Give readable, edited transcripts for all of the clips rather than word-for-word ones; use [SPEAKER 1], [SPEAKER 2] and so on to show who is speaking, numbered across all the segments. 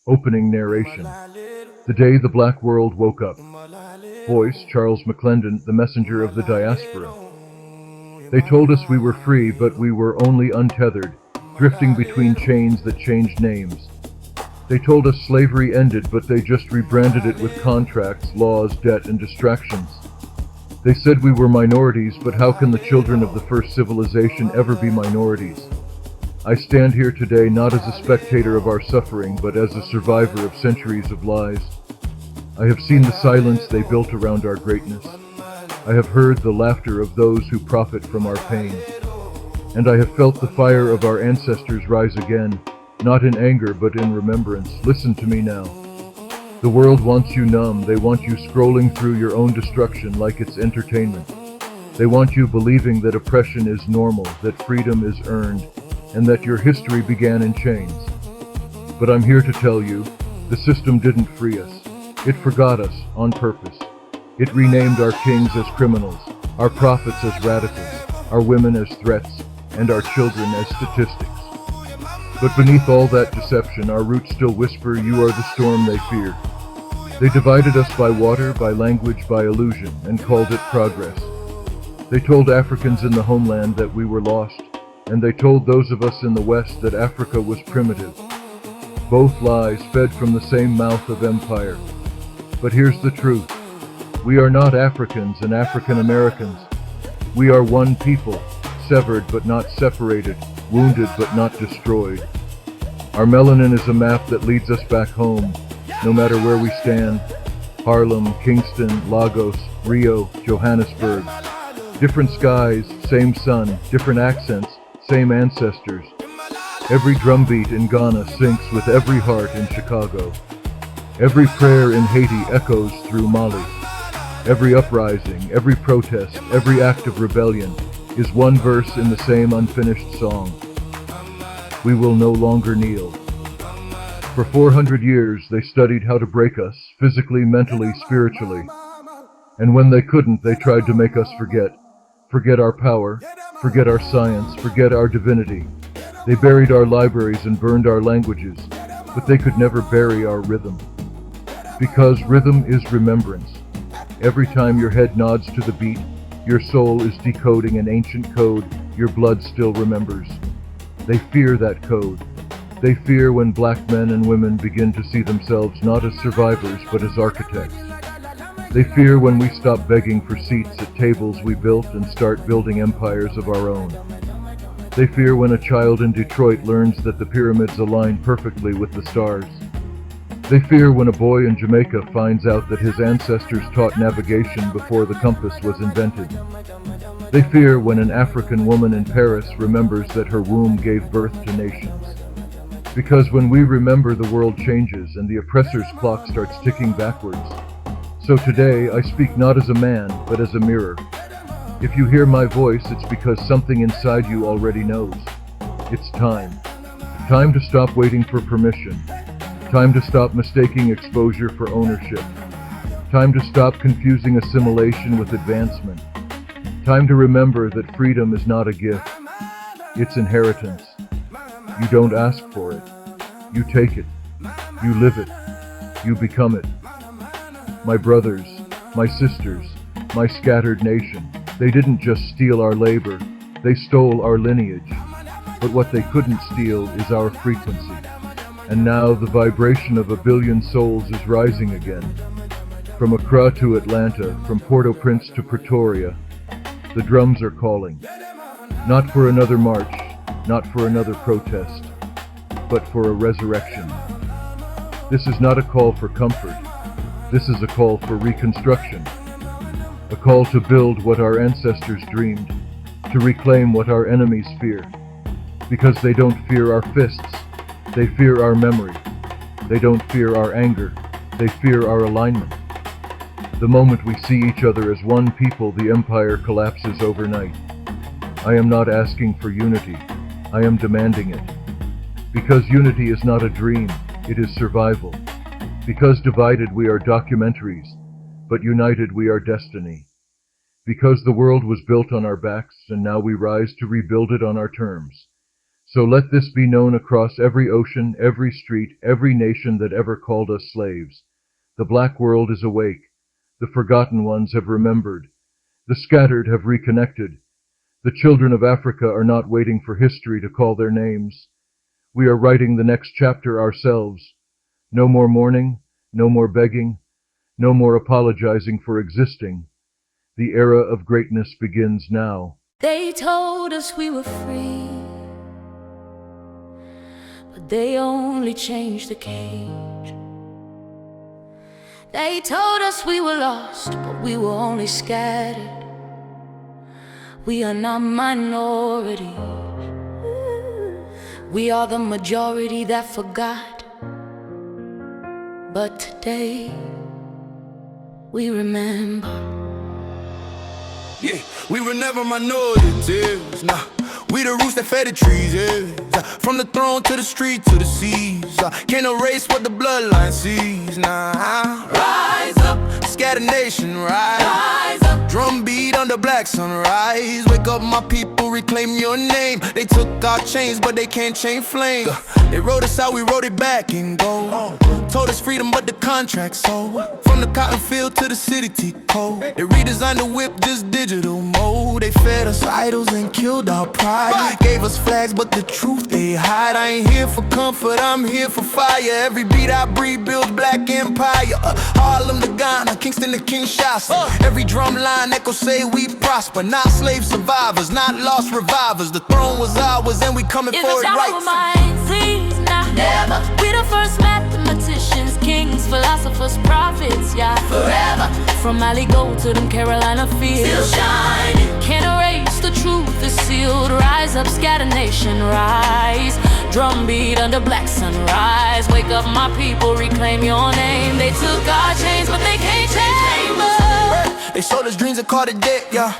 [SPEAKER 1] Opening narration. The day the black world woke up. Voice, Charles McLendon, the messenger of the diaspora. They told us we were free, but we were only untethered, drifting between chains that changed names. They told us slavery ended, but they just rebranded it with contracts, laws, debt, and distractions. They said we were minorities, but how can the children of the first civilization ever be minorities? I stand here today not as a spectator of our suffering, but as a survivor of centuries of lies. I have seen the silence they built around our greatness. I have heard the laughter of those who profit from our pain. And I have felt the fire of our ancestors rise again, not in anger but in remembrance. Listen to me now. The world wants you numb. They want you scrolling through your own destruction like it's entertainment. They want you believing that oppression is normal, that freedom is earned, and that your history began in chains. But I'm here to tell you, the system didn't free us. It forgot us on purpose. It renamed our kings as criminals, our prophets as radicals, our women as threats, and our children as statistics. But beneath all that deception, our roots still whisper, you are the storm they fear. They divided us by water, by language, by illusion, and called it progress. They told Africans in the homeland that we were lost, and they told those of us in the West that Africa was primitive. Both lies fed from the same mouth of empire. But here's the truth. We are not Africans and African Americans. We are one people, severed but not separated, wounded but not destroyed. Our melanin is a map that leads us back home, no matter where we stand. Harlem, Kingston, Lagos, Rio, Johannesburg. Different skies, same sun, different accents, same ancestors. Every drumbeat in Ghana syncs with every heart in Chicago. Every prayer in Haiti echoes through Mali. Every uprising, every protest, every act of rebellion is one verse in the same unfinished song. We will no longer kneel. For 400 years they studied how to break us, physically, mentally, spiritually. And when they couldn't, they tried to make us forget. Forget our power, forget our science, forget our divinity. They buried our libraries and burned our languages, but they could never bury our rhythm. Because rhythm is remembrance. Every time your head nods to the beat, your soul is decoding an ancient code your blood still remembers. They fear that code. They fear when black men and women begin to see themselves not as survivors but as architects. They fear when we stop begging for seats at tables we built and start building empires of our own. They fear when a child in Detroit learns that the pyramids align perfectly with the stars. They fear when a boy in Jamaica finds out that his ancestors taught navigation before the compass was invented. They fear when an African woman in Paris remembers that her womb gave birth to nations. Because when we remember, the world changes and the oppressor's clock starts ticking backwards. So today, I speak not as a man, but as a mirror. If you hear my voice, it's because something inside you already knows. It's time. Time to stop waiting for permission. Time to stop mistaking exposure for ownership. Time to stop confusing assimilation with advancement. Time to remember that freedom is not a gift. It's inheritance. You don't ask for it. You take it. You live it. You become it. My brothers, my sisters, my scattered nation, they didn't just steal our labor, they stole our lineage. But what they couldn't steal is our frequency. And now the vibration of a billion souls is rising again. From Accra to Atlanta, from Port-au-Prince to Pretoria, the drums are calling. Not for another march, not for another protest, but for a resurrection. This is not a call for comfort. This is a call for reconstruction, a call to build what our ancestors dreamed, to reclaim what our enemies fear, because they don't fear our fists, they fear our memory. They don't fear our anger, they fear our alignment. The moment we see each other as one people, the empire collapses overnight. I am not asking for unity, I am demanding it. Because unity is not a dream, it is survival. Because divided we are documentaries, but united we are destiny. Because the world was built on our backs, and now we rise to rebuild it on our terms. So let this be known across every ocean, every street, every nation that ever called us slaves. The black world is awake. The forgotten ones have remembered. The scattered have reconnected. The children of Africa are not waiting for history to call their names. We are writing the next chapter ourselves. No more mourning, no more begging, no more apologizing for existing. The era of greatness begins now.
[SPEAKER 2] They told us we were free, but they only changed the cage. They told us we were lost, but we were only scattered. We are not minorities. We are the majority that forgot. But today, we remember.
[SPEAKER 3] Yeah, we were never minorities, nah. We the roots that fed the trees, yeah. From the throne to the street to the seas, can't erase what the bloodline sees, nah. Rise up, scattered nation, rise up. Drumbeat under black sunrise. Wake up my people, reclaim your name. They took our chains, but they can't chain flame. They wrote us out, we wrote it back in gold. Told us freedom, but the contract sold. From the cotton field to the city T-code. They redesigned the whip, just digital mode. They fed us idols and killed our pride. Gave us flags, but the truth they hide. I ain't here for comfort, I'm here for fire. Every beat I breathe builds black empire. Harlem to Ghana, Kingston to Kinshasa. Every drum line echo say we prosper. Not slave survivors, not lost revivers. The throne was ours and we coming for it right.
[SPEAKER 2] Please, nah, never. We the first mathematicians, kings, philosophers, prophets, yeah. Forever. From Mali Gold to them Carolina fields, still shining. Can't erase the truth is sealed. Rise up, scatter nation, rise. Drumbeat under black sunrise. Wake up my people, reclaim your name. They took our chains, but they can't change us.
[SPEAKER 3] They sold us dreams and called it debt, yeah.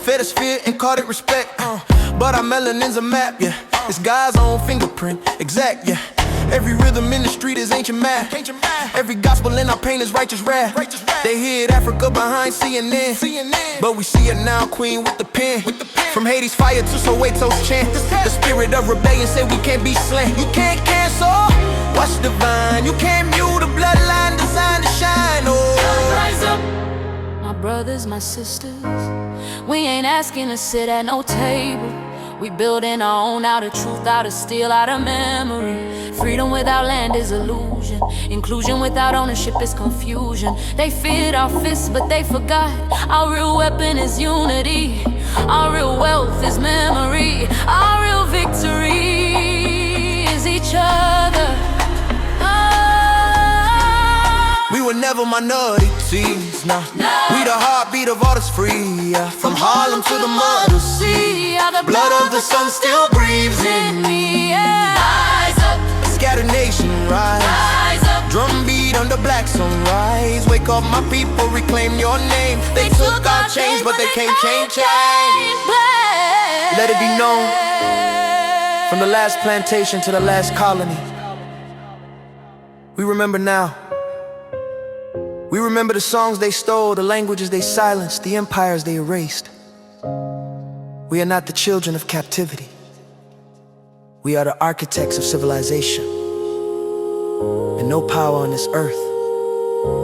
[SPEAKER 3] Fed us fear and called it respect, but our melanin's a map, yeah. It's God's own fingerprint, exact, yeah. Every rhythm in the street is ancient math. Every gospel in our pain is righteous wrath. They hid Africa behind CNN, but we see it now, queen with the pen. From Haiti's fire to Soweto's chant. The spirit of rebellion say we can't be slain. You can't cancel, watch the vine. You can't mute the bloodline designed to shine, oh.
[SPEAKER 2] Rise up, my brothers, my sisters. We ain't asking to sit at no table. We building our own out of truth, out of steel, out of memory. Freedom without land is illusion. Inclusion without ownership is confusion. They feared our fists, but they forgot. Our real weapon is unity. Our real wealth is memory. Our real victory is each other.
[SPEAKER 3] We were never minorities, nah. We the heartbeat of all that's free, yeah. From Harlem to the mother sea, the blood of the sun still breathes in me, yeah.
[SPEAKER 2] Rise up,
[SPEAKER 3] scattered nation, rise.
[SPEAKER 2] Rise up,
[SPEAKER 3] drumbeat under black sunrise. Wake up my people, reclaim your name. They took our chains, but they can't change. Let it be known, from the last plantation to the last colony, we remember now. We remember the songs they stole, the languages they silenced, the empires they erased. We are not the children of captivity. We are the architects of civilization. And no power on this earth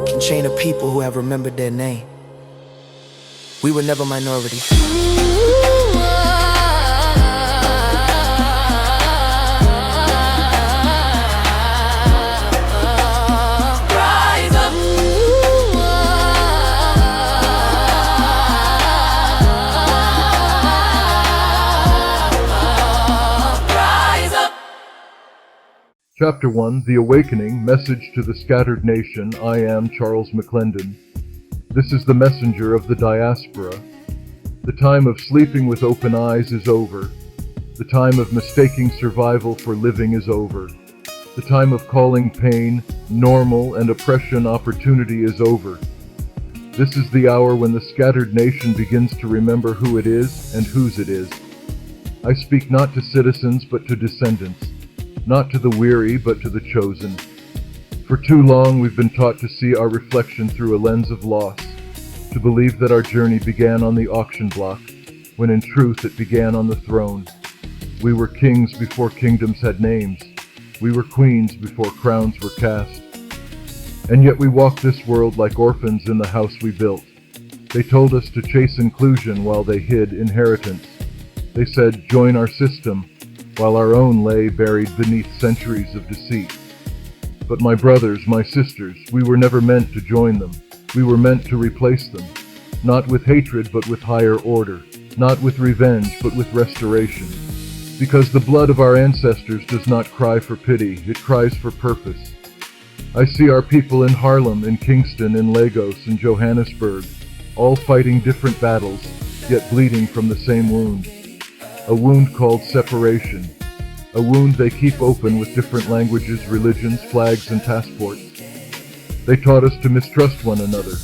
[SPEAKER 3] can chain a people who have remembered their name. We were never minorities.
[SPEAKER 1] Chapter 1, The Awakening, Message to the Scattered Nation. I am Charles McLendon. This is the messenger of the diaspora. The time of sleeping with open eyes is over. The time of mistaking survival for living is over. The time of calling pain normal and oppression opportunity is over. This is the hour when the scattered nation begins to remember who it is and whose it is. I speak not to citizens but to descendants. Not to the weary, but to the chosen. For too long we've been taught to see our reflection through a lens of loss, to believe that our journey began on the auction block, when in truth it began on the throne. We were kings before kingdoms had names. We were queens before crowns were cast. And yet we walk this world like orphans in the house we built. They told us to chase inclusion while they hid inheritance. They said, join our system, while our own lay buried beneath centuries of deceit. But my brothers, my sisters, we were never meant to join them. We were meant to replace them. Not with hatred, but with higher order. Not with revenge, but with restoration. Because the blood of our ancestors does not cry for pity, it cries for purpose. I see our people in Harlem, in Kingston, in Lagos, in Johannesburg, all fighting different battles, yet bleeding from the same wound. A wound called separation. A wound they keep open with different languages, religions, flags, and passports. They taught us to mistrust one another,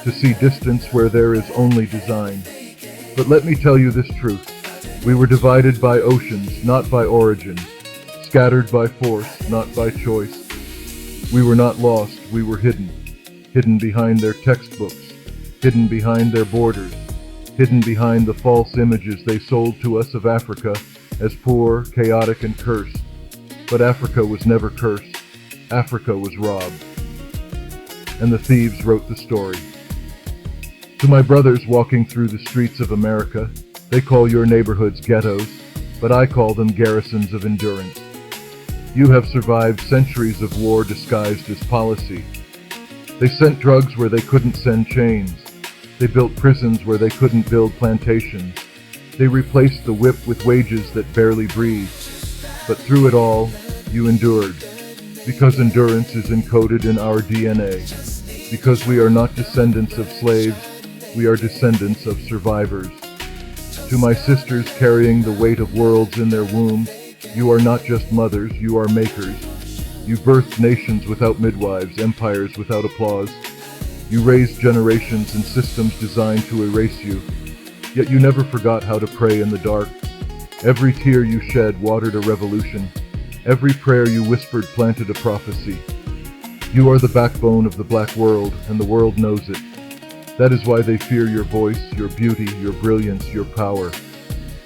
[SPEAKER 1] to see distance where there is only design. But let me tell you this truth. We were divided by oceans, not by origin. Scattered by force, not by choice. We were not lost, we were hidden. Hidden behind their textbooks. Hidden behind their borders. Hidden behind the false images they sold to us of Africa as poor, chaotic, and cursed. But Africa was never cursed. Africa was robbed. And the thieves wrote the story. To my brothers walking through the streets of America, they call your neighborhoods ghettos, but I call them garrisons of endurance. You have survived centuries of war disguised as policy. They sent drugs where they couldn't send chains. They built prisons where they couldn't build plantations. They replaced the whip with wages that barely breathe. But through it all, you endured. Because endurance is encoded in our DNA. Because we are not descendants of slaves, we are descendants of survivors. To my sisters carrying the weight of worlds in their wombs, you are not just mothers, you are makers. You birthed nations without midwives, empires without applause. You raised generations and systems designed to erase you. Yet you never forgot how to pray in the dark. Every tear you shed watered a revolution. Every prayer you whispered planted a prophecy. You are the backbone of the black world, and the world knows it. That is why they fear your voice, your beauty, your brilliance, your power.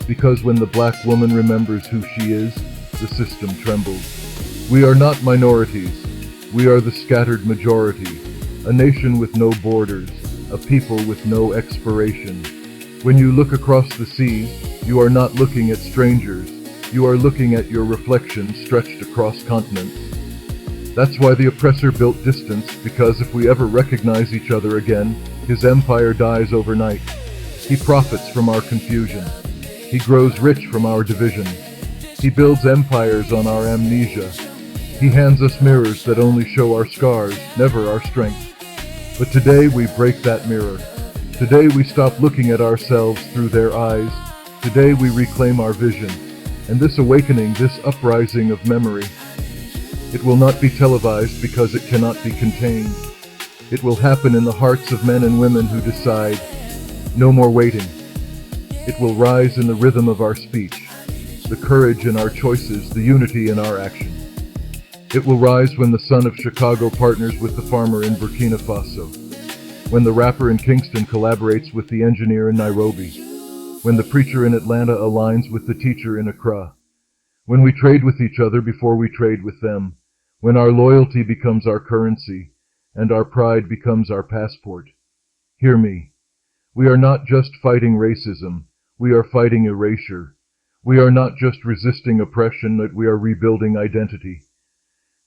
[SPEAKER 1] Because when the black woman remembers who she is, the system trembles. We are not minorities. We are the scattered majority. A nation with no borders, a people with no expiration. When you look across the seas, you are not looking at strangers. You are looking at your reflection stretched across continents. That's why the oppressor built distance, because if we ever recognize each other again, his empire dies overnight. He profits from our confusion. He grows rich from our divisions. He builds empires on our amnesia. He hands us mirrors that only show our scars, never our strength. But today we break that mirror. Today we stop looking at ourselves through their eyes. Today we reclaim our vision. And this awakening, this uprising of memory, it will not be televised because it cannot be contained. It will happen in the hearts of men and women who decide, no more waiting. It will rise in the rhythm of our speech, the courage in our choices, the unity in our action. It will rise when the son of Chicago partners with the farmer in Burkina Faso, when the rapper in Kingston collaborates with the engineer in Nairobi, when the preacher in Atlanta aligns with the teacher in Accra, when we trade with each other before we trade with them, when our loyalty becomes our currency, and our pride becomes our passport. Hear me. We are not just fighting racism, we are fighting erasure. We are not just resisting oppression, but we are rebuilding identity.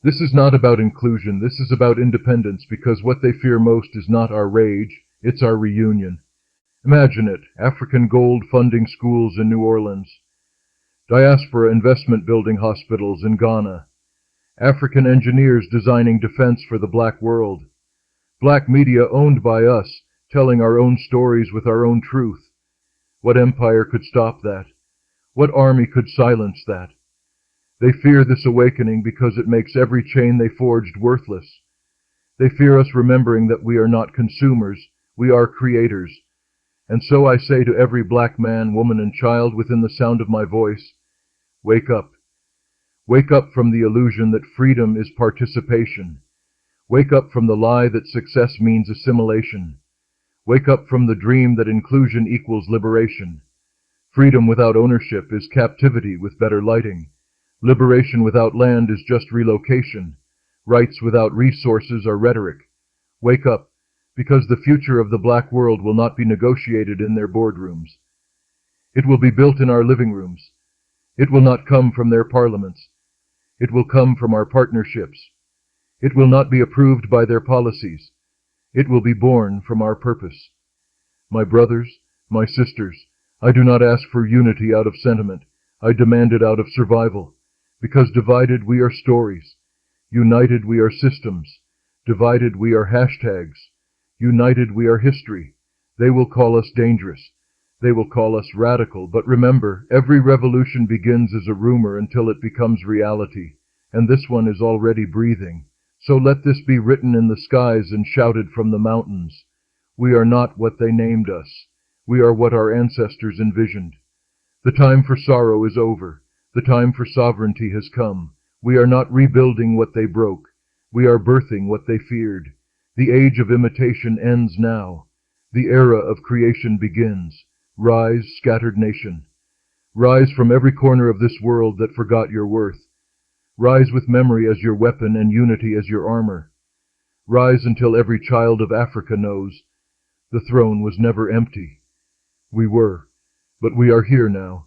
[SPEAKER 1] This is not about inclusion, this is about independence, because what they fear most is not our rage, it's our reunion. Imagine it, African gold funding schools in New Orleans, diaspora investment building hospitals in Ghana, African engineers designing defense for the black world, black media owned by us, telling our own stories with our own truth. What empire could stop that? What army could silence that? They fear this awakening because it makes every chain they forged worthless. They fear us remembering that we are not consumers, we are creators. And so I say to every black man, woman, and child within the sound of my voice, wake up. Wake up from the illusion that freedom is participation. Wake up from the lie that success means assimilation. Wake up from the dream that inclusion equals liberation. Freedom without ownership is captivity with better lighting. Liberation without land is just relocation. Rights without resources are rhetoric. Wake up, because the future of the black world will not be negotiated in their boardrooms. It will be built in our living rooms. It will not come from their parliaments. It will come from our partnerships. It will not be approved by their policies. It will be born from our purpose. My brothers, my sisters, I do not ask for unity out of sentiment. I demand it out of survival. Because divided we are stories. United we are systems. Divided we are hashtags. United we are history. They will call us dangerous. They will call us radical. But remember, every revolution begins as a rumor until it becomes reality. And this one is already breathing. So let this be written in the skies and shouted from the mountains. We are not what they named us. We are what our ancestors envisioned. The time for sorrow is over. The time for sovereignty has come. We are not rebuilding what they broke. We are birthing what they feared. The age of imitation ends now. The era of creation begins. Rise, scattered nation. Rise from every corner of this world that forgot your worth. Rise with memory as your weapon and unity as your armor. Rise until every child of Africa knows the throne was never empty. We were, but we are here now,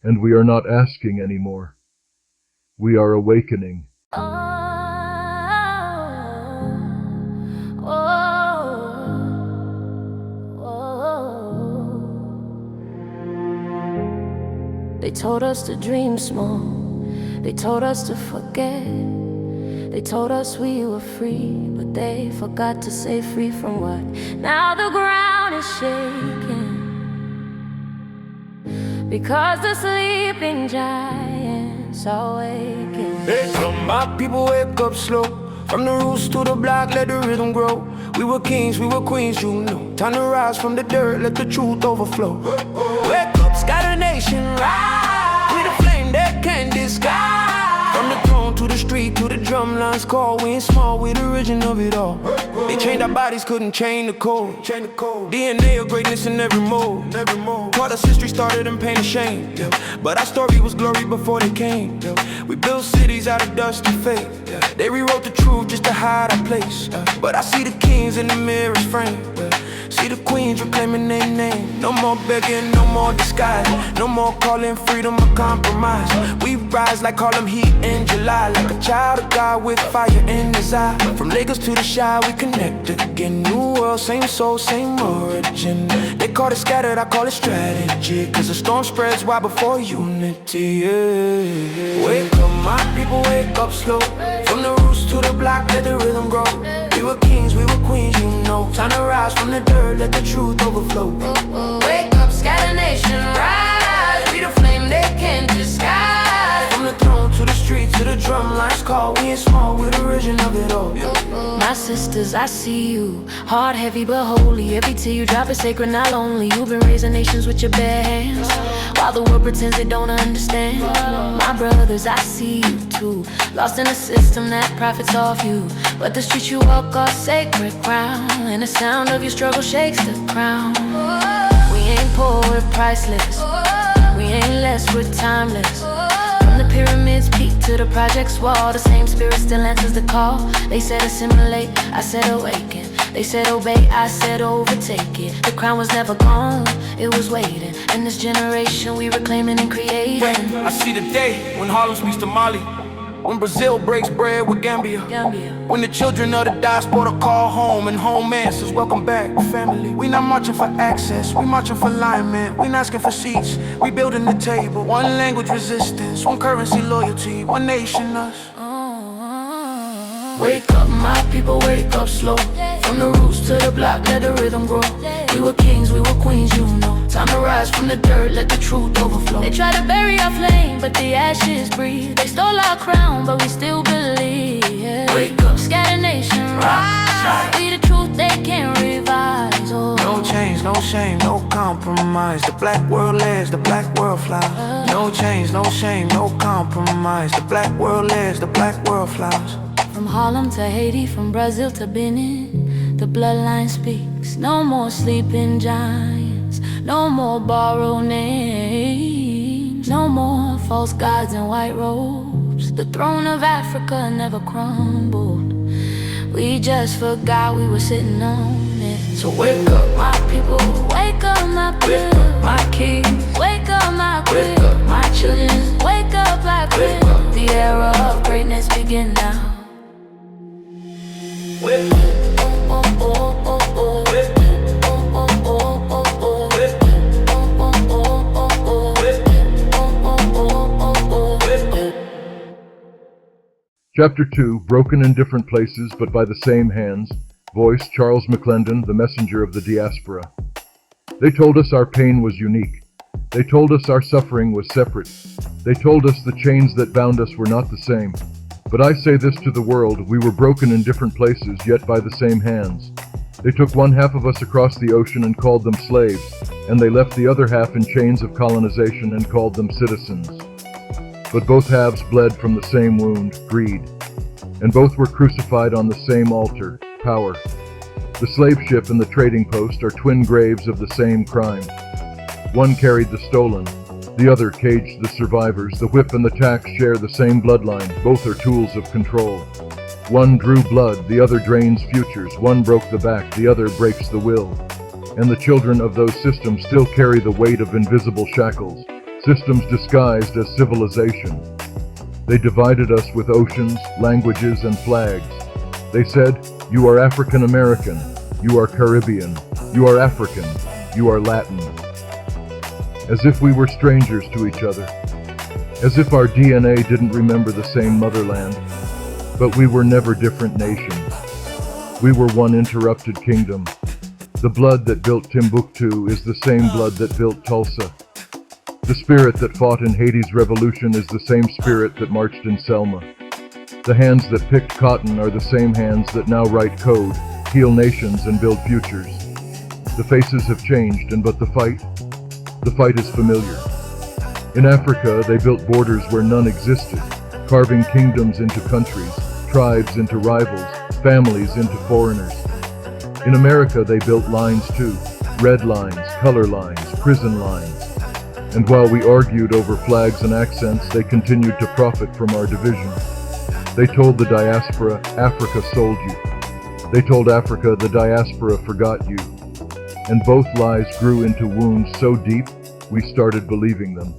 [SPEAKER 1] and we are not asking anymore. We are awakening.
[SPEAKER 2] They told us to dream small. They told us to forget. They told us we were free, but they forgot to say free from what? Now the ground is shaking because the sleeping giants are waking.
[SPEAKER 3] Hey, come my people, wake up slow. From the roots to the block, let the rhythm grow. We were kings, we were queens, you know. Time to rise from the dirt, let the truth overflow. Wake up, scattered nation, rise. We the flame that can't disguise. From the throne to the street, to the drum lines call. We ain't small, we the origin of it all. They chained our bodies, couldn't chain the code. DNA of greatness in every mold. Taught us history started in pain and shame. But our story was glory before they came. We built cities out of dust and faith. They rewrote the truth just to hide our place. But I see the kings in the mirror's frame. See the queens reclaiming their name. No more begging, no more disguise. No more calling freedom a compromise. We rise like Harlem heat in July. Like a child of God with fire in his eye. From Lagos to the Shire we connect again. New world, same soul, same origin. They call it scattered, I call it strategy. Cause the storm spreads wide before unity, yeah. Wake up my people, wake up slow. From the roots to the block, let the rhythm grow. We were kings, we were queens, you know. Time to rise from the dirt, let the truth overflow.
[SPEAKER 2] Wake up, scattered nation, rise. We the flame they can't disguise.
[SPEAKER 3] From the throne to the street, to the drum lines call. We ain't small, we're the origin of it all.
[SPEAKER 2] My sisters, I see you. Hard, heavy, but holy. Every tear you drop is sacred, not lonely. You've been raising nations with your bare hands, while the world pretends they don't understand. My brothers, I see you too. Lost in a system that profits off you. But the streets you walk are sacred ground, and the sound of your struggle shakes the crown. We ain't poor, we're priceless. We ain't less, we're timeless. From the pyramids peak to the project's wall, the same spirit still answers the call. They said assimilate, I said awaken. They said obey, I said overtake it. The crown was never gone, it was waiting. And this generation we reclaiming and creating.
[SPEAKER 3] I see the day when Harlem speaks to Mali. When Brazil breaks bread with Gambia. When the children of the diaspora call home and home answers welcome back, family. We not marching for access, we marching for alignment. We not asking for seats, we building the table. One language resistance, one currency loyalty, one nation us.
[SPEAKER 2] Wake up my people, wake up slow. From the roots to the block, let the rhythm grow. We were kings, we were queens, you know. Time to rise from the dirt, let the truth overflow. They try to bury our flame, but the ashes breathe. They stole our crown, but we still believe. Wake up, scattered nation, rise. We the truth they can't revise.
[SPEAKER 3] No change, no shame, no compromise. The black world lives, the black world flies. No change, no shame, no compromise. The black world lives, the black world flies.
[SPEAKER 2] From Harlem to Haiti, from Brazil to Benin, the bloodline speaks. No more sleeping giants. No more borrowed names, no more false gods in white robes. The throne of Africa never crumbled. We just forgot we were sitting on it. So wake up my people, wake up my people, wake up my kings, wake up my queen, wake up my children, wake up black queen. The era of greatness begin now. Wake up.
[SPEAKER 1] Chapter 2, Broken in Different Places but by the Same Hands. Voice, Charles McLendon, the messenger of the diaspora. They told us our pain was unique. They told us our suffering was separate. They told us the chains that bound us were not the same. But I say this to the world, we were broken in different places, yet by the same hands. They took one half of us across the ocean and called them slaves, and they left the other half in chains of colonization and called them citizens. But both halves bled from the same wound, greed, and both were crucified on the same altar, power. The slave ship and the trading post are twin graves of the same crime. One carried the stolen, the other caged the survivors. The whip and the tax share the same bloodline, both are tools of control. One drew blood, the other drains futures. One broke the back, the other breaks the will. And the children of those systems still carry the weight of invisible shackles. Systems disguised as civilization. They divided us with oceans, languages, and flags. They said, you are African American, you are Caribbean, you are African, you are Latin. As if we were strangers to each other. As if our DNA didn't remember the same motherland. But we were never different nations. We were one interrupted kingdom. The blood that built Timbuktu is the same blood that built Tulsa. The spirit that fought in Haiti's revolution is the same spirit that marched in Selma. The hands that picked cotton are the same hands that now write code, heal nations, and build futures. The faces have changed, but the fight is familiar. In Africa, they built borders where none existed, carving kingdoms into countries, tribes into rivals, families into foreigners. In America, they built lines too, red lines, color lines, prison lines. And while we argued over flags and accents, they continued to profit from our division. They told the diaspora, Africa sold you. They told Africa, the diaspora forgot you. And both lies grew into wounds so deep, we started believing them.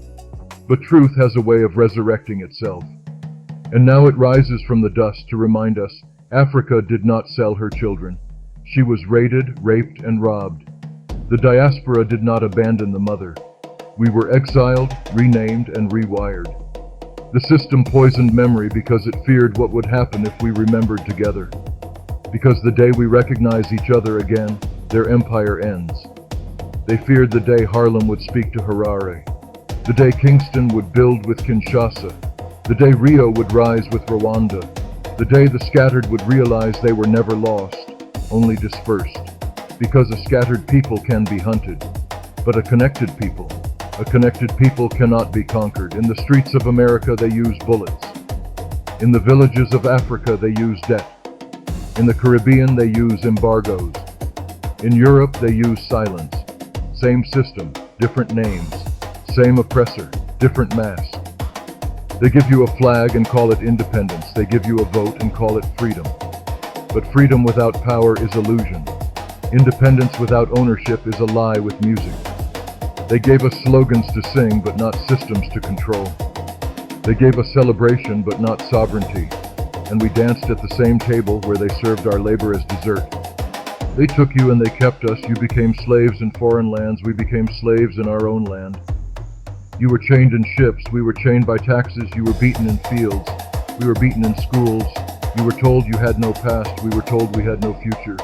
[SPEAKER 1] But truth has a way of resurrecting itself. And now it rises from the dust to remind us, Africa did not sell her children. She was raided, raped, and robbed. The diaspora did not abandon the mother. We were exiled, renamed, and rewired. The system poisoned memory because it feared what would happen if we remembered together. Because the day we recognize each other again, their empire ends. They feared the day Harlem would speak to Harare, the day Kingston would build with Kinshasa, the day Rio would rise with Rwanda, the day the scattered would realize they were never lost, only dispersed. Because a scattered people can be hunted, but a connected people cannot be conquered. In the streets of America, they use bullets. In the villages of Africa, they use debt. In the Caribbean, they use embargoes. In Europe, they use silence. Same system, different names. Same oppressor, different mask. They give you a flag and call it independence. They give you a vote and call it freedom. But freedom without power is illusion. Independence without ownership is a lie with music. They gave us slogans to sing, but not systems to control. They gave us celebration, but not sovereignty. And we danced at the same table where they served our labor as dessert. They took you and they kept us. You became slaves in foreign lands. We became slaves in our own land. You were chained in ships. We were chained by taxes. You were beaten in fields. We were beaten in schools. You were told you had no past. We were told we had no future.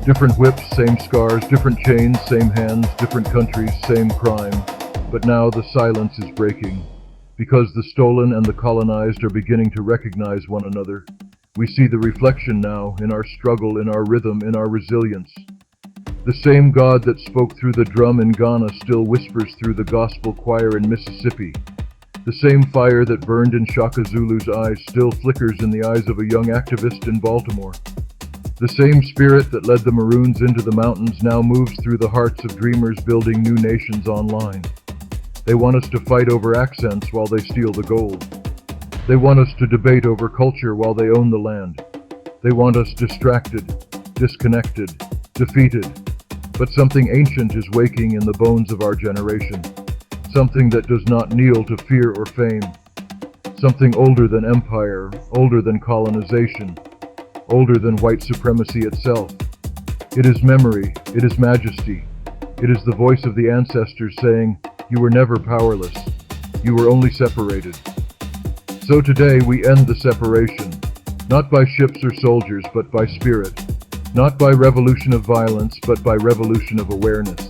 [SPEAKER 1] Different whips, same scars, different chains, same hands, different countries, same crime. But now the silence is breaking. Because the stolen and the colonized are beginning to recognize one another. We see the reflection now in our struggle, in our rhythm, in our resilience. The same God that spoke through the drum in Ghana still whispers through the gospel choir in Mississippi. The same fire that burned in Shaka Zulu's eyes still flickers in the eyes of a young activist in Baltimore. The same spirit that led the Maroons into the mountains now moves through the hearts of dreamers building new nations online. They want us to fight over accents while they steal the gold. They want us to debate over culture while they own the land. They want us distracted, disconnected, defeated. But something ancient is waking in the bones of our generation. Something that does not kneel to fear or fame. Something older than empire, older than colonization, older than white supremacy itself. It is memory, it is majesty. It is the voice of the ancestors saying, "You were never powerless. You were only separated." So today we end the separation, not by ships or soldiers, but by spirit. Not by revolution of violence, but by revolution of awareness.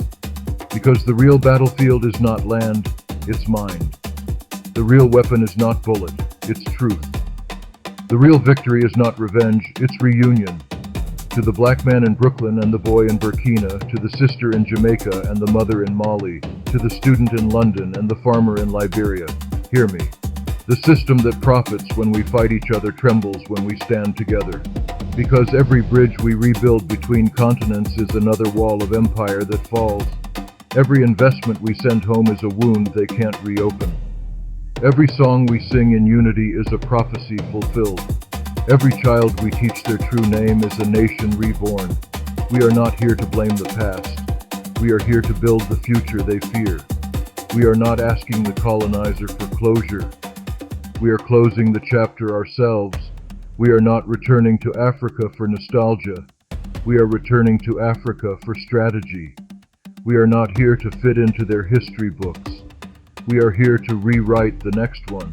[SPEAKER 1] Because the real battlefield is not land, it's mind. The real weapon is not bullet, it's truth. The real victory is not revenge, it's reunion. To the black man in Brooklyn and the boy in Burkina, to the sister in Jamaica and the mother in Mali, to the student in London and the farmer in Liberia, hear me. The system that profits when we fight each other trembles when we stand together. Because every bridge we rebuild between continents is another wall of empire that falls. Every investment we send home is a wound they can't reopen. Every song we sing in unity is a prophecy fulfilled. Every child we teach their true name is a nation reborn. We are not here to blame the past. We are here to build the future they fear. We are not asking the colonizer for closure. We are closing the chapter ourselves. We are not returning to Africa for nostalgia. We are returning to Africa for strategy. We are not here to fit into their history books. We are here to rewrite the next one.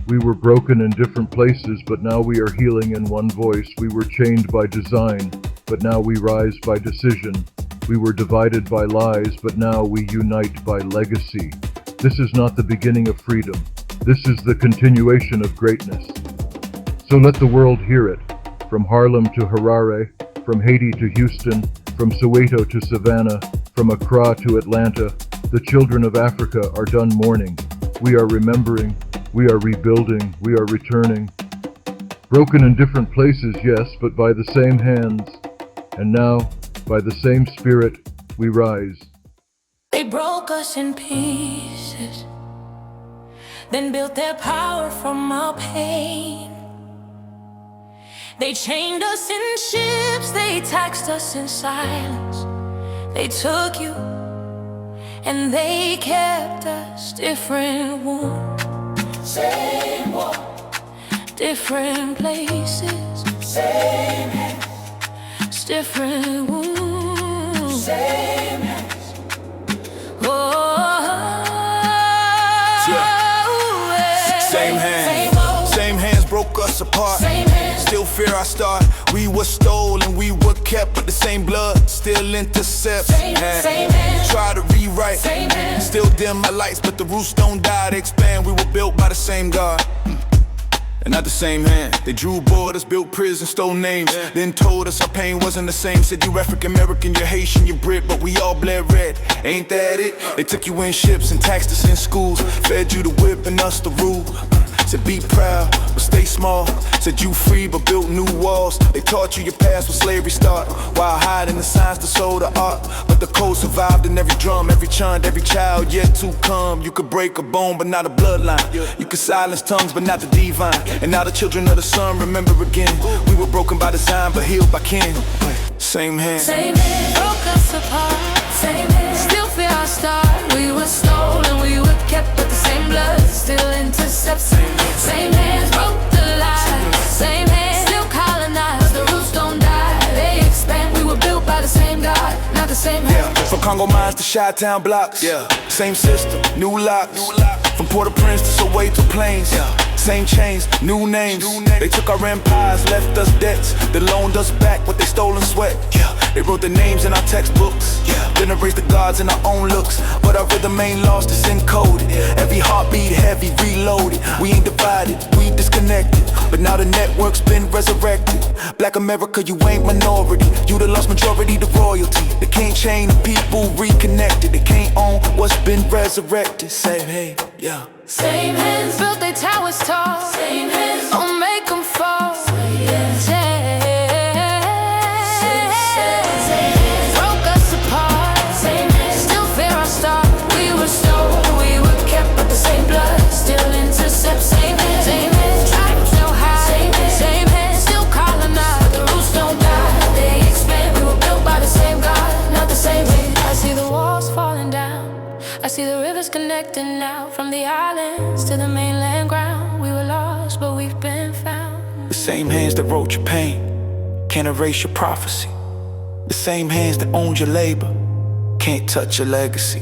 [SPEAKER 1] We were broken in different places, but now we are healing in one voice. We were chained by design, but now we rise by decision. We were divided by lies, but now we unite by legacy. This is not the beginning of freedom. This is the continuation of greatness. So let the world hear it, from Harlem to Harare, from Haiti to Houston, from Soweto to Savannah, from Accra to Atlanta. The children of Africa are done mourning. We are remembering, we are rebuilding, we are returning. Broken in different places, yes, but by the same hands. And now, by the same spirit, we rise.
[SPEAKER 2] They broke us in pieces, then built their power from our pain. They chained us in ships, they taxed us in silence. They took you, and they kept us. Different wounds, same war. Different places, same hands. Different wounds, same hands. Oh,
[SPEAKER 3] yeah. Same hands, same hands broke us apart. Still fear our start. We were stolen, we were kept, but the same blood still intercepts. Try to rewrite, still dim my lights, but the roots don't die, they expand. We were built by the same God, and not the same hand. They drew borders, built prisons, stole names, then told us our pain wasn't the same. Said you African American, you're Haitian, you're Brit, but we all bled red. Ain't that it? They took you in ships and taxed us in schools, fed you the whip and us the rule. Said be proud, but stay small. Said you free, but built new walls. They taught you your past when slavery started, while hiding the signs to soul the art. But the code survived in every drum, every chant, every child yet to come. You could break a bone, but not a bloodline. You could silence tongues, but not the divine. And now the children of the sun remember again. We were broken by design, but healed by kin. Same hand,
[SPEAKER 2] same hand, broke us apart. Same hand, still fear our start. We were stolen, we were kept, but the same blood still intercepts. Same hands broke the lies. Same hands still colonize. The roots don't die, they expand. We were built by the same God, not the same hands.
[SPEAKER 3] From Congo mines to Chi-Town blocks, same system, new locks. From Port-au-Prince to Soweto plains, same chains, new names. They took our empires, left us debts, then loaned us back what they stole and sweat. They wrote their names in our textbooks, then erased the gods in our own looks. But our rhythm ain't lost, it's encoded. Every heartbeat heavy, reloaded. We ain't divided, we disconnected, but now the network's been resurrected. Black America, you ain't minority. You the lost majority, the royalty. They can't chain the people reconnected. They can't own what's been resurrected. Same hey, yeah.
[SPEAKER 2] Same hands built their towers tall. Same hands don't make them fall. Same connected now. From the islands to the mainland ground, we were lost, but we've been found.
[SPEAKER 3] The same hands that wrote your pain can't erase your prophecy. The same hands that owned your labor can't touch your legacy.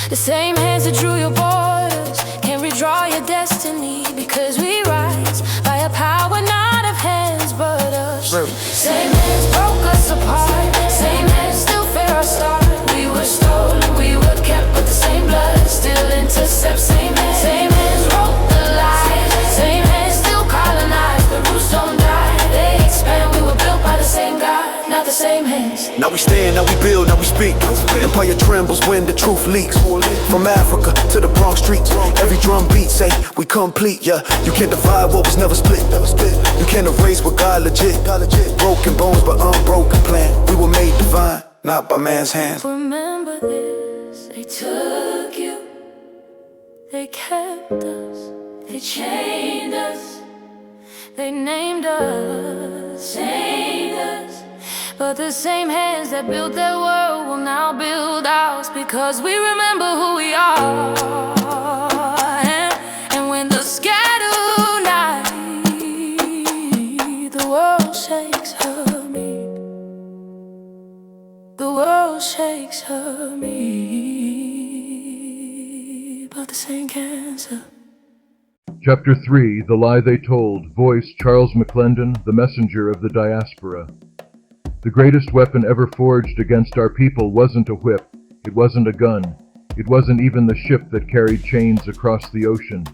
[SPEAKER 2] The same hands that drew your borders can't redraw your destiny, because we rise by a power not of hands but us. Same hands broke us apart, same hands still fear our start. We were stolen, we were kept, but the same blood still intercepts. Same hands wrote the lies, same hands still colonize. The roots don't die, they expand. We were built by the same God, not the same hands.
[SPEAKER 3] Now we stand, now we build, now we speak. Empire trembles when the truth leaks. From Africa to the Bronx streets, every drum beat say we complete. Yeah, you can't divide what was never split. You can't erase what God legit. Broken bones but unbroken plan. We were made divine, not by man's hands.
[SPEAKER 2] Remember this, they took you, they kept us, they chained us, they named us, saved us. But the same hands that built their world will now build ours, because we remember who we are. And when the scattered night, the world shakes her me. The world shakes her me, but the same cancer.
[SPEAKER 1] Chapter 3, The Lie They Told. Voice, Charles McLendon, the messenger of the diaspora. The greatest weapon ever forged against our people wasn't a whip, it wasn't a gun, it wasn't even the ship that carried chains across the ocean.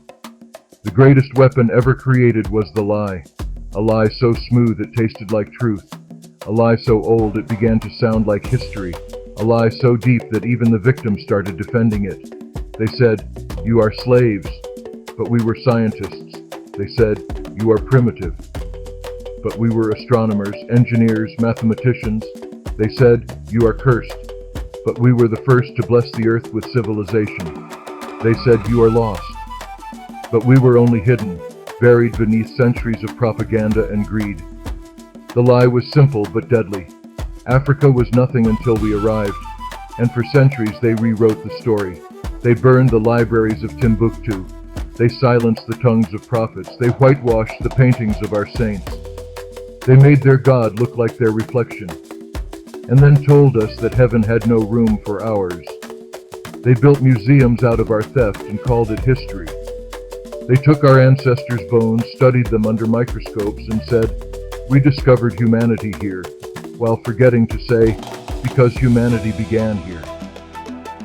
[SPEAKER 1] The greatest weapon ever created was the lie, a lie so smooth it tasted like truth, a lie so old it began to sound like history, a lie so deep that even the victim started defending it. They said, "You are slaves," but we were scientists. They said, "You are primitive." But we were astronomers, engineers, mathematicians. They said, "You are cursed," but we were the first to bless the earth with civilization. They said, "You are lost," but we were only hidden, buried beneath centuries of propaganda and greed. The lie was simple but deadly. Africa was nothing until we arrived, and for centuries they rewrote the story. They burned the libraries of Timbuktu. They silenced the tongues of prophets. They whitewashed the paintings of our saints. They made their God look like their reflection, and then told us that heaven had no room for ours. They built museums out of our theft and called it history. They took our ancestors' bones, studied them under microscopes, and said, "We discovered humanity here," while forgetting to say, "Because humanity began here."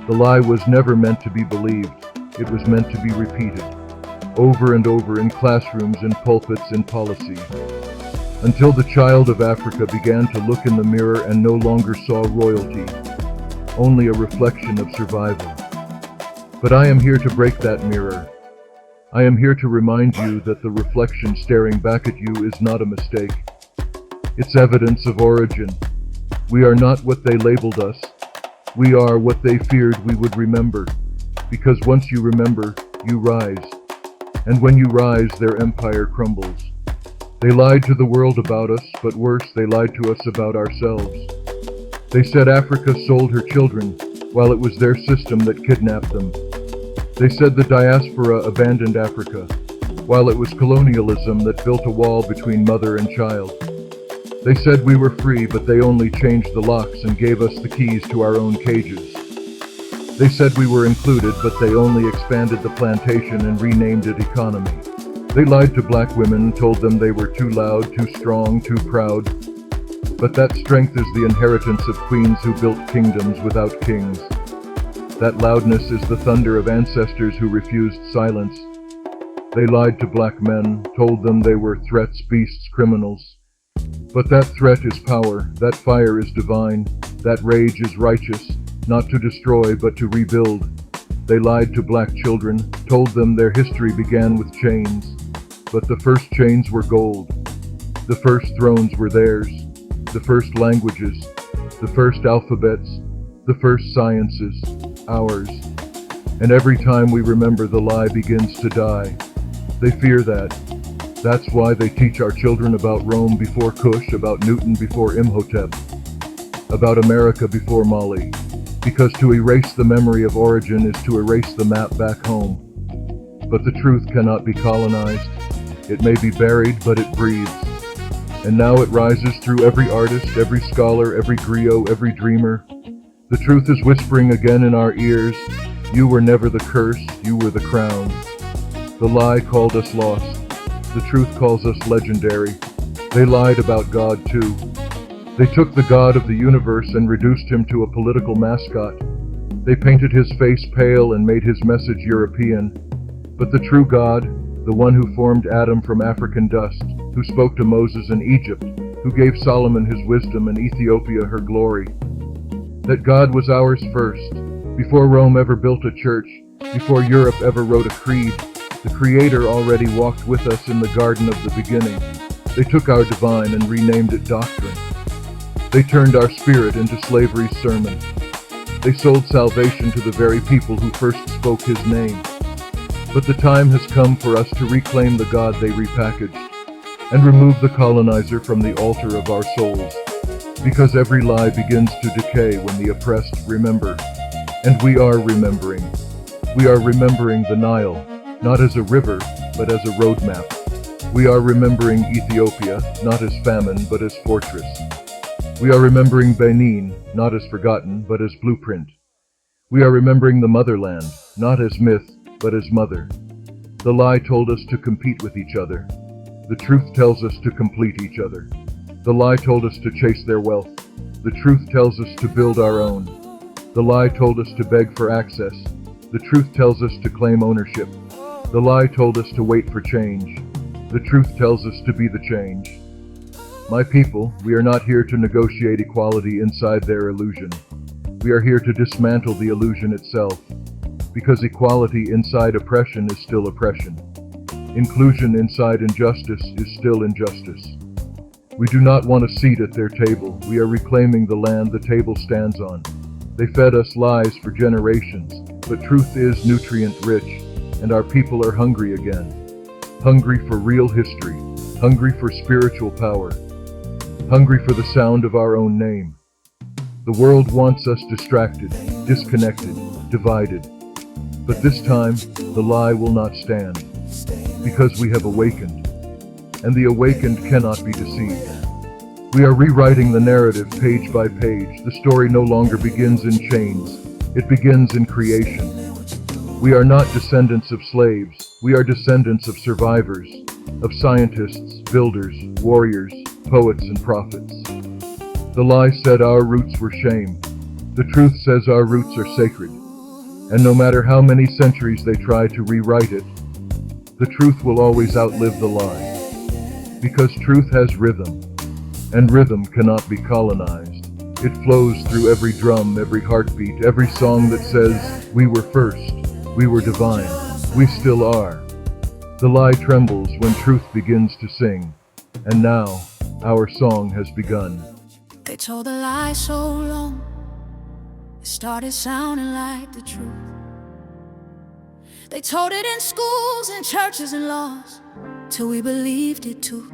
[SPEAKER 1] The lie was never meant to be believed. It was meant to be repeated, over and over in classrooms, in pulpits, in policy, until the child of Africa began to look in the mirror and no longer saw royalty, only a reflection of survival. But I am here to break that mirror. I am here to remind you that the reflection staring back at you is not a mistake. It's evidence of origin. We are not what they labeled us. We are what they feared we would remember. Because once you remember, you rise. And when you rise, their empire crumbles. They lied to the world about us, but worse, they lied to us about ourselves. They said Africa sold her children, while it was their system that kidnapped them. They said the diaspora abandoned Africa, while it was colonialism that built a wall between mother and child. They said we were free, but they only changed the locks and gave us the keys to our own cages. They said we were included, but they only expanded the plantation and renamed it economy. They lied to black women, told them they were too loud, too strong, too proud. But that strength is the inheritance of queens who built kingdoms without kings. That loudness is the thunder of ancestors who refused silence. They lied to black men, told them they were threats, beasts, criminals. But that threat is power, that fire is divine, that rage is righteous, not to destroy but to rebuild. They lied to black children, told them their history began with chains. But the first chains were gold. The first thrones were theirs. The first languages. The first alphabets. The first sciences. Ours. And every time we remember, the lie begins to die. They fear that. That's why they teach our children about Rome before Kush, about Newton before Imhotep, about America before Mali. because to erase the memory of origin is to erase the map back home. But the truth cannot be colonized. It may be buried, but it breathes. And now it rises through every artist, every scholar, every griot, every dreamer. The truth is whispering again in our ears. You were never the curse, you were the crown. The lie called us lost. The truth calls us legendary. They lied about God too. They took the God of the universe and reduced him to a political mascot. They painted his face pale and made his message European. But the true God, the one who formed Adam from African dust, who spoke to Moses in Egypt, who gave Solomon his wisdom and Ethiopia her glory. That God was ours first, before Rome ever built a church, before Europe ever wrote a creed. The Creator already walked with us in the garden of the beginning. They took our divine and renamed it doctrine. They turned our spirit into slavery's sermon. They sold salvation to the very people who first spoke his name. But the time has come for us to reclaim the God they repackaged and remove the colonizer from the altar of our souls. Because every lie begins to decay when the oppressed remember. And we are remembering. We are remembering the Nile, not as a river, but as a roadmap. We are remembering Ethiopia, not as famine, but as fortress. We are remembering Benin, not as forgotten, but as blueprint. We are remembering the motherland, not as myth, but as mother. The lie told us to compete with each other. The truth tells us to complete each other. The lie told us to chase their wealth. The truth tells us to build our own. The lie told us to beg for access. The truth tells us to claim ownership. The lie told us to wait for change. The truth tells us to be the change. My people, we are not here to negotiate equality inside their illusion. We are here to dismantle the illusion itself. Because equality inside oppression is still oppression. Inclusion inside injustice is still injustice. We do not want a seat at their table. We are reclaiming the land the table stands on. They fed us lies for generations, but truth is nutrient-rich, and our people are hungry again. Hungry for real history, hungry for spiritual power, hungry for the sound of our own name. The world wants us distracted, disconnected, divided. But this time, the lie will not stand, because we have awakened, and the awakened cannot be deceived. We are rewriting the narrative page by page. The story no longer begins in chains, it begins in creation. We are not descendants of slaves, we are descendants of survivors, of scientists, builders, warriors, poets, and prophets. The lie said our roots were shame. The truth says our roots are sacred. And no matter how many centuries they try to rewrite it, the truth will always outlive the lie. Because truth has rhythm, and rhythm cannot be colonized. It flows through every drum, every heartbeat, every song that says, we were first, we were divine, we still are. The lie trembles when truth begins to sing, and now our song has begun.
[SPEAKER 2] They told a lie so long, it started sounding like the truth. They told it in schools and churches and laws, till we believed it too.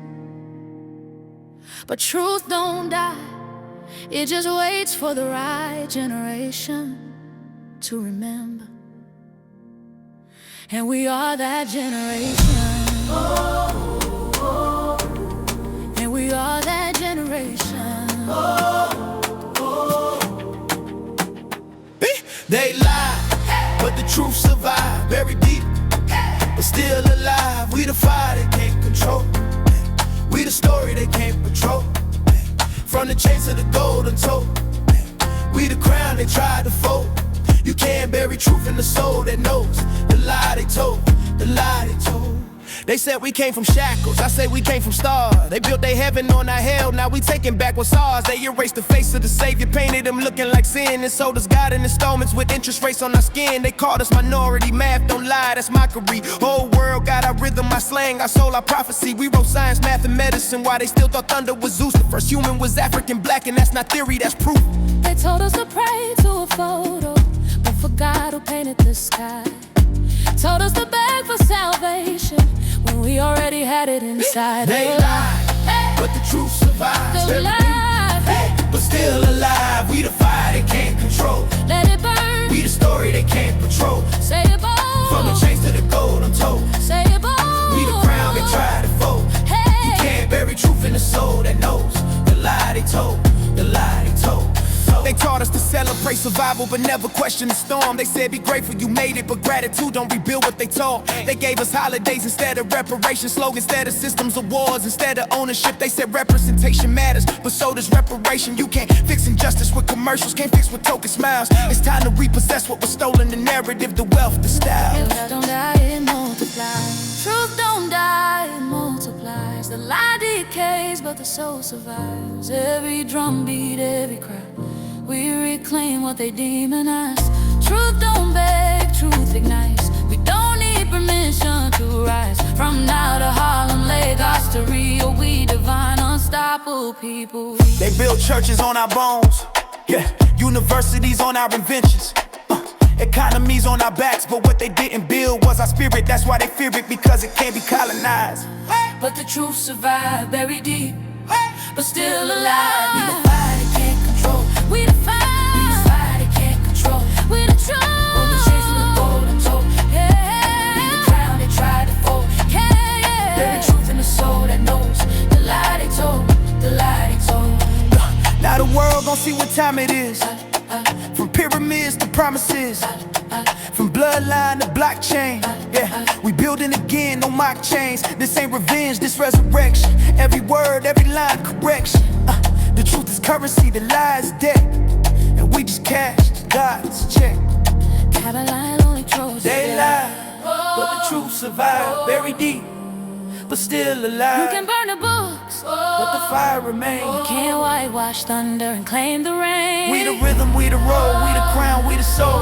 [SPEAKER 2] But truth don't die, it just waits for the right generation to remember. And we are that generation. And we are that generation.
[SPEAKER 3] They lie, but the truth survived. Buried deep, but still alive. We the fire they can't control. We the story they can't patrol. From the chains to the golden toe. We the crown they tried to fold. You can't bury truth in the soul that knows the lie they told, the lie they told. They said we came from shackles, I say we came from stars. They built their heaven on our hell, now we taking back what's ours. They erased the face of the Savior, painted him looking like sin, and sold us God in installments with interest rates on our skin. They called us minority, math don't lie, that's mockery. Whole world got our rhythm, our slang, our soul, our prophecy. We wrote science, math, and medicine, while they still thought thunder was Zeus. The first human was African black, and that's not theory, that's proof.
[SPEAKER 2] They told us to pray to a photo, but for God who painted the sky. Told us to beg for salvation when we already had it inside.
[SPEAKER 3] They lied, but the truth survives.
[SPEAKER 2] They're alive,
[SPEAKER 3] but still alive. We the fire they can't control.
[SPEAKER 2] Let
[SPEAKER 3] they can't patrol.
[SPEAKER 2] Say it bold.
[SPEAKER 3] From the chains to the gold, I'm told.
[SPEAKER 2] Say it bold.
[SPEAKER 3] We the crown, they try to fold.
[SPEAKER 2] Hey.
[SPEAKER 3] You can't bury truth in the soul that knows the lie they told, the lie they told. They taught us to celebrate survival but never question the storm. They said be grateful you made it, but gratitude don't rebuild what they taught. They gave us holidays instead of reparations, slogans instead of systems of wars, instead of ownership. They said representation matters, but so does reparation. You can't fix injustice with commercials, can't fix with token smiles. It's time to repossess what was stolen, the narrative, the wealth, the style.
[SPEAKER 2] Truth don't die, it multiplies. Truth don't die, it multiplies. The lie decays, but the soul survives. Every drumbeat, every cry, we reclaim what they demonize. Truth don't beg, truth ignites. We don't need permission to rise. From now to Harlem, Lagos to Rio, we divine, unstoppable people.
[SPEAKER 3] They built churches on our bones, yeah, universities on our inventions, economies on our backs, but what they didn't build was our spirit. That's why they fear it, because it can't be colonized.
[SPEAKER 2] But the truth survived, buried deep, but still alive. We the fire they can't control. We the fire. We the fire they can't control. We the truth. On the chains of the golden toe. Yeah. We the crown they tried to fold. Yeah. Bury truth in the soul that knows the lie they told. The lie they told.
[SPEAKER 3] Now the world gon' see what time it is. From pyramids to promises, from bloodline to blockchain. Yeah, we building again, no mock chains. This ain't revenge, this resurrection. Every word, every line, correction. The truth is currency, the lie is debt, and we just cashed God's check.
[SPEAKER 2] Caroline only chose.
[SPEAKER 3] They lie, but the truth survived, buried deep, but still alive.
[SPEAKER 2] You can burn the books,
[SPEAKER 3] but the fire remains.
[SPEAKER 2] you can't whitewash thunder and claim the rain.
[SPEAKER 3] We the rhythm, we the road, we the crown, we the soul.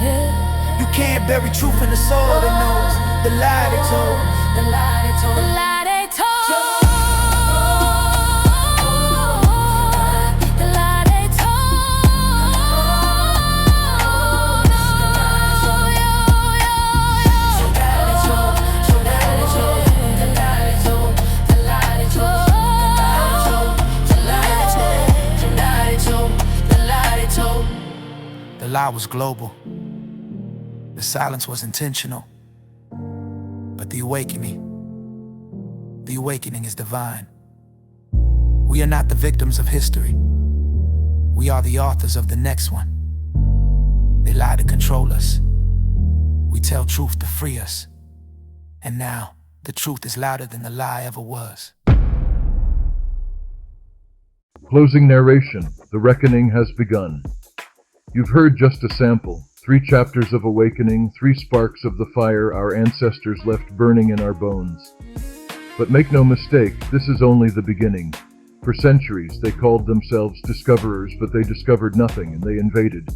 [SPEAKER 2] Yeah.
[SPEAKER 3] You can't bury truth in the soul that knows the lie they told.
[SPEAKER 2] The lie they told. The lie they told. The lie they told.
[SPEAKER 3] The lie was global. The silence was intentional. But the awakening is divine. We are not the victims of history. We are the authors of the next one. They lie to control us. We tell truth to free us. And now, the truth is louder than the lie ever was.
[SPEAKER 1] Closing narration. The reckoning has begun. You've heard just a sample. 3 chapters of awakening, 3 sparks of the fire our ancestors left burning in our bones. But make no mistake, this is only the beginning. For centuries, they called themselves discoverers, but they discovered nothing and they invaded.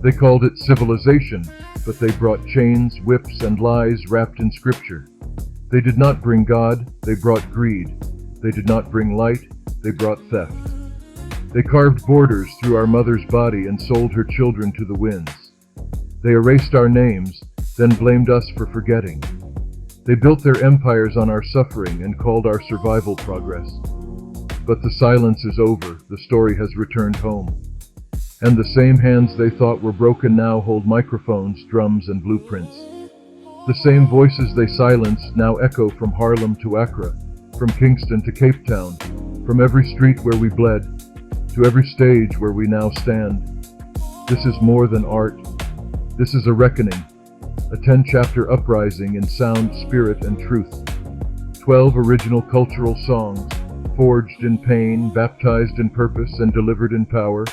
[SPEAKER 1] They called it civilization, but they brought chains, whips, and lies wrapped in scripture. They did not bring God, they brought greed. They did not bring light, they brought theft. They carved borders through our mother's body and sold her children to the winds. They erased our names, then blamed us for forgetting. They built their empires on our suffering and called our survival progress. But the silence is over, the story has returned home. And the same hands they thought were broken now hold microphones, drums, and blueprints. The same voices they silenced now echo from Harlem to Accra, from Kingston to Cape Town, from every street where we bled, to every stage where we now stand. This is more than art. This is a reckoning, a 10-chapter uprising in sound, spirit, and truth. 12 original cultural songs, forged in pain, baptized in purpose, and delivered in power,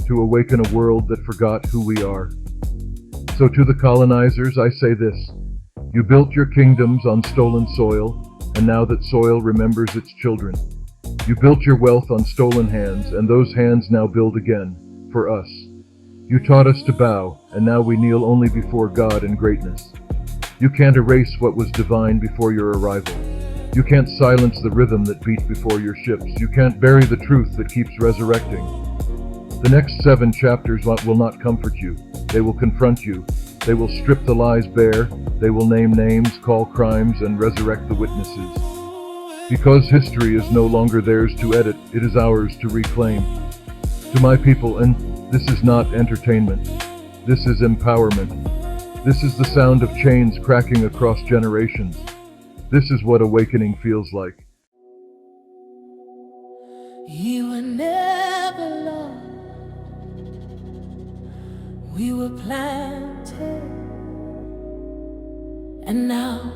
[SPEAKER 1] to awaken a world that forgot who we are. So to the colonizers I say this: you built your kingdoms on stolen soil, and now that soil remembers its children. You built your wealth on stolen hands, and those hands now build again, for us. You taught us to bow, and now we kneel only before God in greatness. You can't erase what was divine before your arrival. You can't silence the rhythm that beat before your ships. You can't bury the truth that keeps resurrecting. The next 7 chapters will not comfort you. They will confront you. They will strip the lies bare. They will name names, call crimes, and resurrect the witnesses. Because history is no longer theirs to edit, it is ours to reclaim. To my people, and this is not entertainment. This is empowerment. This is the sound of chains cracking across generations. This is what awakening feels like.
[SPEAKER 2] You were never lost. We were planted. And now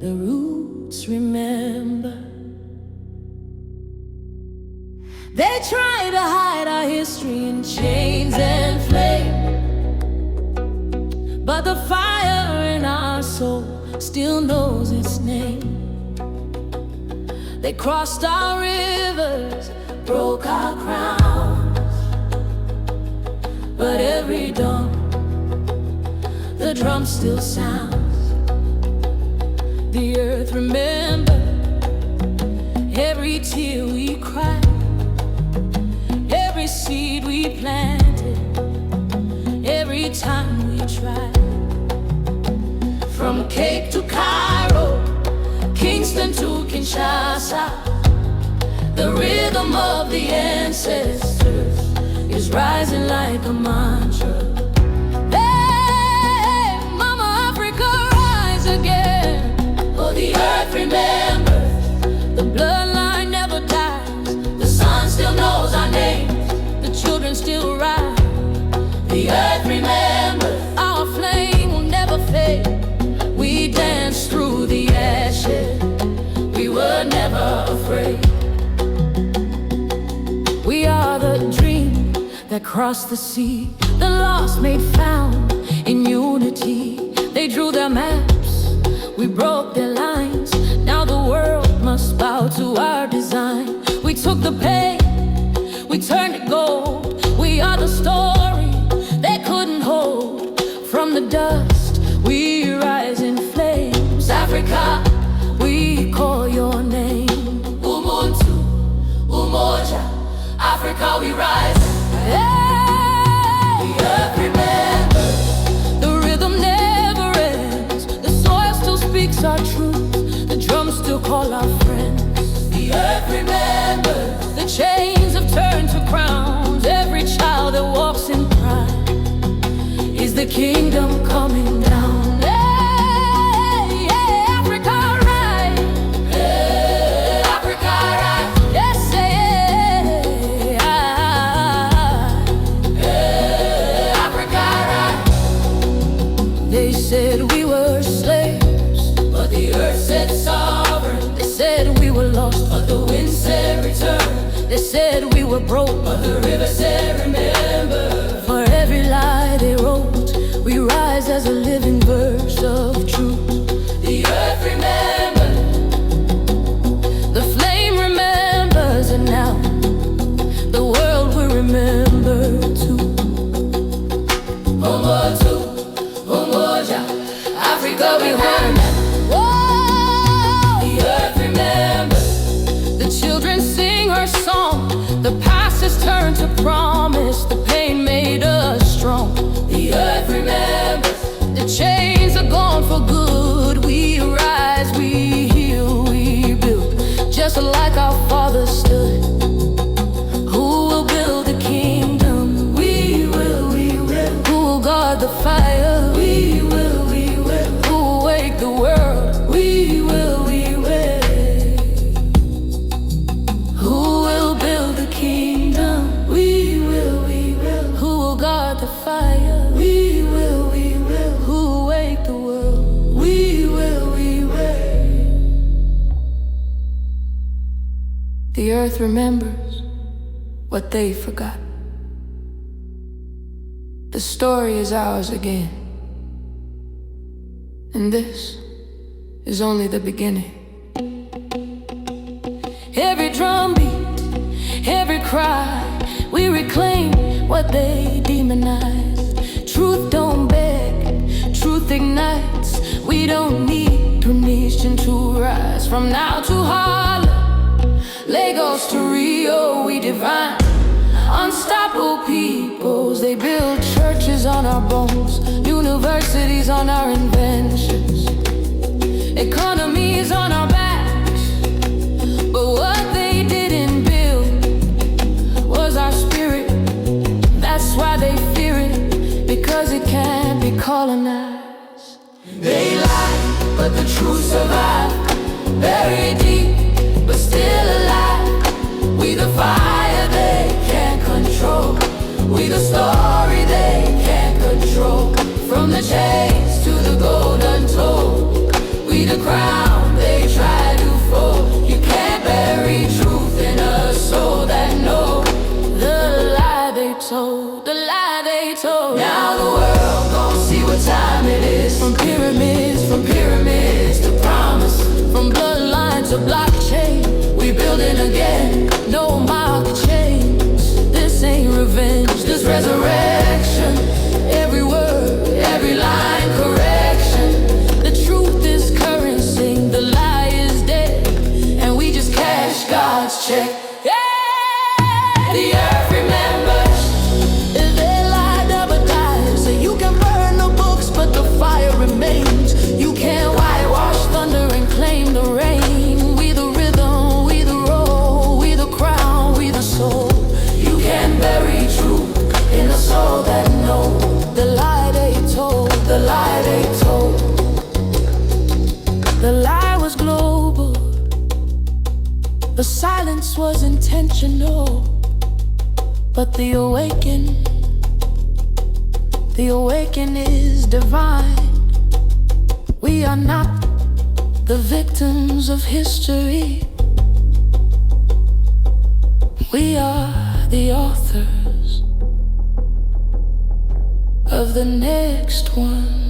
[SPEAKER 2] the roots remember. They try to hide our history in chains and flame, but the fire in our soul still knows its name. They crossed our rivers, broke our crowns, but every dawn the drum still sounds. The earth remembers every tear we cried, every seed we planted, every time we tried. From Cape to Cairo, Kingston to Kinshasa, the rhythm of the ancestors is rising like a mantra. Hey, Mama Africa, rise again. For the earth remembers, the bloodline never dies. The sun still knows our names, the children still rise. The earth remembers, our flame will never fade. We danced through the ashes, we were never afraid. We are the dream that crossed the sea, the lost made found in unity. They drew their maps, we broke their lines. Now the world must bow to our design. We took the pain, we turned it gold. We are the story they couldn't hold. From the dust we rise in flames. Africa, we call your name. Ubuntu, Umoja, Africa we rise. Hey, the earth remembers, the rhythm never ends. The soil still speaks our truth, the drums still call our friends. The earth remembers, the chains have turned to crowns. Every child that walks in pride is the kingdom coming down. They said we were slaves, but the earth said sovereign. They said we were lost, but the wind said return. They said we were broke, but the river said remember. For every lie they wrote, we rise as a living verse of truth. The earth remembers, the flame remembers, and now the world will remember too. Ubuntu, Umoja, Africa we remember. The earth remembers, the children sing her song. The past has turned to promise, the pain made us strong. The earth remembers, the chains are gone for good. We rise, we heal, we build, just like our fathers stood. Who will build the kingdom? We will, we will. Who will guard the fire? We will, we will. Who will wake the world? We will, we will. Who will build the kingdom? We will, we will. Who will guard the fire? We will, we will. Who will wake the world? We will, we will. The earth remembers what they forgot. The story is ours again, and this is only the beginning. Every drumbeat, every cry, we reclaim what they demonize. Truth don't beg, truth ignites. We don't need permission to rise. From now to Harlem, Lagos to Rio, we divine. Unstoppable peoples, they build churches on our bones, universities on our inventions, economies on our backs. But what they didn't build was our spirit. That's why they fear it. the crown they try to fold. You can't bury truth in a soul that knows the lie they told, the lie they told. Now the world gon' see what time it is. From pyramids to promise, from bloodline to blockchain, we building again, no market change. This ain't revenge, this resurrection. Every word, every line, correction. The truth is currency, the lie is dead, and we just cash God's check. Yeah, the earth remembers. If they lie, never dies. So you can burn the books, but the fire remains. You can't whitewash thunder and claim the rain. We the rhythm, we the roll, we the crown, we the soul. You can't bury truth in a soul that knows the lie they told, the lie they told. The lie was global, the silence was intentional, but the awaken is divine. We are not the victims of history. We are the authors of the next one.